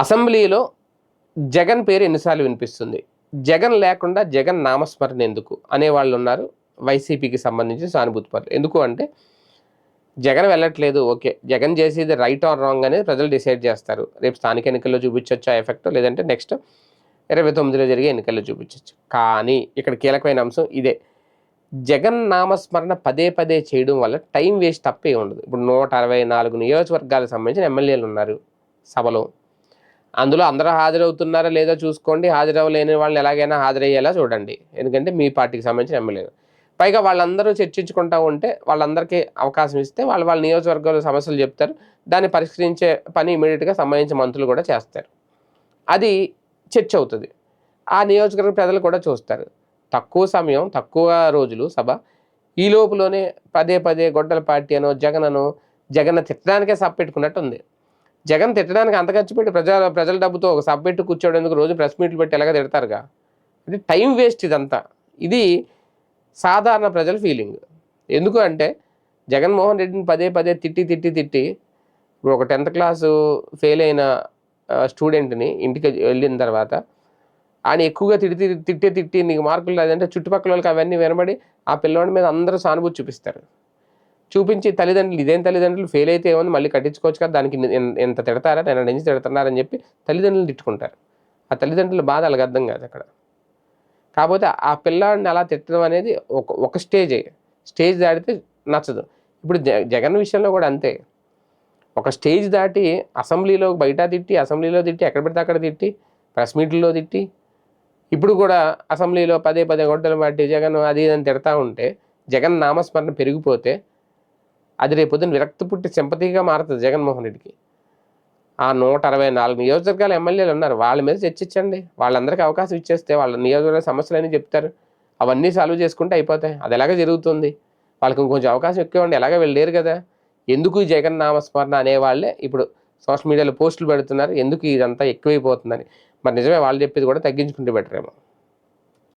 అసెంబ్లీలో జగన్ పేరు ఎన్నిసార్లు వినిపిస్తుంది? జగన్ లేకుండా జగన్ నామస్మరణ ఎందుకు అనేవాళ్ళు ఉన్నారు. వైసీపీకి సంబంధించి సానుభూతి పరులు. ఎందుకు అంటే జగన్ వెళ్ళట్లేదు, ఓకే, జగన్ చేసేది రైట్ ఆర్ రాంగ్ అనేది ప్రజలు డిసైడ్ చేస్తారు. రేపు స్థానిక ఎన్నికల్లో చూపించవచ్చు ఆ ఎఫెక్ట్, లేదంటే నెక్స్ట్ 29లో జరిగే ఎన్నికల్లో చూపించవచ్చు. కానీ ఇక్కడ కీలకమైన అంశం ఇదే. జగన్ నామస్మరణ పదే పదే చేయడం వల్ల టైం వేస్ట్ తప్పే ఉండదు. ఇప్పుడు 164 నియోజకవర్గాలకు సంబంధించిన ఎమ్మెల్యేలు ఉన్నారు సభలో. అందులో అందరూ హాజరవుతున్నారా లేదో చూసుకోండి. హాజరవ్వలేని వాళ్ళని ఎలాగైనా హాజరయ్యేలా చూడండి, ఎందుకంటే మీ పార్టీకి సంబంధించిన ఎమ్మెల్యేలు. పైగా వాళ్ళందరూ చర్చించుకుంటూ ఉంటే వాళ్ళందరికీ అవకాశం ఇస్తే వాళ్ళ వాళ్ళ నియోజకవర్గాల సమస్యలు చెప్తారు. దాన్ని పరిష్కరించే పని ఇమీడియట్గా సంబంధించిన మంత్రులు కూడా చేస్తారు. అది చర్చ అవుతుంది. ఆ నియోజకవర్గ ప్రజలు కూడా చూస్తారు. తక్కువ సమయం, తక్కువ రోజులు సభ. ఈ లోపులోనే పదే పదే గొడ్డల పార్టీ అనో జగన్ తిట్టడానికే సభ పెట్టుకున్నట్టు ఉంది. జగన్ తిట్టడానికి అంత ఖర్చు పెట్టి ప్రజల డబ్బుతో ఒక సభ పెట్టి కూర్చోవడానికి రోజు ప్రెస్ మీట్లు పెట్టి ఎలాగ తిడతారుగా. అంటే టైం వేస్ట్ ఇదంతా. ఇది సాధారణ ప్రజల ఫీలింగ్. ఎందుకు అంటే జగన్మోహన్ రెడ్డిని పదే పదే తిట్టి ఇప్పుడు ఒక 10th క్లాసు ఫెయిల్ అయిన స్టూడెంట్ని ఇంటికి వెళ్ళిన తర్వాత ఆయన ఎక్కువగా తిట్టి నీకు మార్కులు లేదంటే చుట్టుపక్కల వాళ్ళకి అవన్నీ వినబడి ఆ పిల్లవాడి మీద అందరూ సానుభూతి చూపిస్తారు. చూపించి తల్లిదండ్రులు, ఇదేం తల్లిదండ్రులు ఫెయిల్ అయితే ఏమని మళ్ళీ కట్టించుకోవచ్చు కదా, దానికి ఎంత తిడతారా, నేను నుంచి తిడుతున్నారని చెప్పి తల్లిదండ్రులు తిట్టుకుంటారు. ఆ తల్లిదండ్రుల బాధ అలాగ అర్థం కాదు అక్కడ. కాకపోతే ఆ పిల్లాడిని అలా తిట్టడం అనేది ఒక స్టేజ్ దాటితే నచ్చదు. ఇప్పుడు జగన్ విషయంలో కూడా అంతే. ఒక స్టేజ్ దాటి అసెంబ్లీలో బయట తిట్టి, అసెంబ్లీలో తిట్టి, ఎక్కడ పెడితే అక్కడ తిట్టి, ప్రెస్ మీట్లలో తిట్టి, ఇప్పుడు కూడా అసెంబ్లీలో పదే పదే గొడ్డలు పట్టి జగన్ అది ఇదని తిడతా ఉంటే జగన్ నామస్మరణ పెరిగిపోతే అది రేపొద్దున విరక్తి పుట్టి సింపతిగా మారుతుంది జగన్మోహన్ రెడ్డికి. ఆ 164 నియోజకవర్గాల ఎమ్మెల్యేలు ఉన్నారు, వాళ్ళ మీద చర్చించండి. వాళ్ళందరికీ అవకాశం ఇచ్చేస్తే వాళ్ళ నియోజకవర్గ సమస్యలని చెప్తారు. అవన్నీ సాల్వ్ చేసుకుంటే అయిపోతాయి. అది ఎలాగ జరుగుతుంది. వాళ్ళకి ఇంకొంచెం అవకాశం ఎక్కువ ఉండి ఎలాగ వెళ్ళలేరు కదా. ఎందుకు ఈ జగన్ నామస్మరణ అనేవాళ్ళే ఇప్పుడు సోషల్ మీడియాలో పోస్టులు పెడుతున్నారు, ఎందుకు ఇదంతా ఎక్కువైపోతుందని. మరి నిజమే, వాళ్ళు చెప్పేది కూడా తగ్గించుకుంటే బెటర్ ఏమో.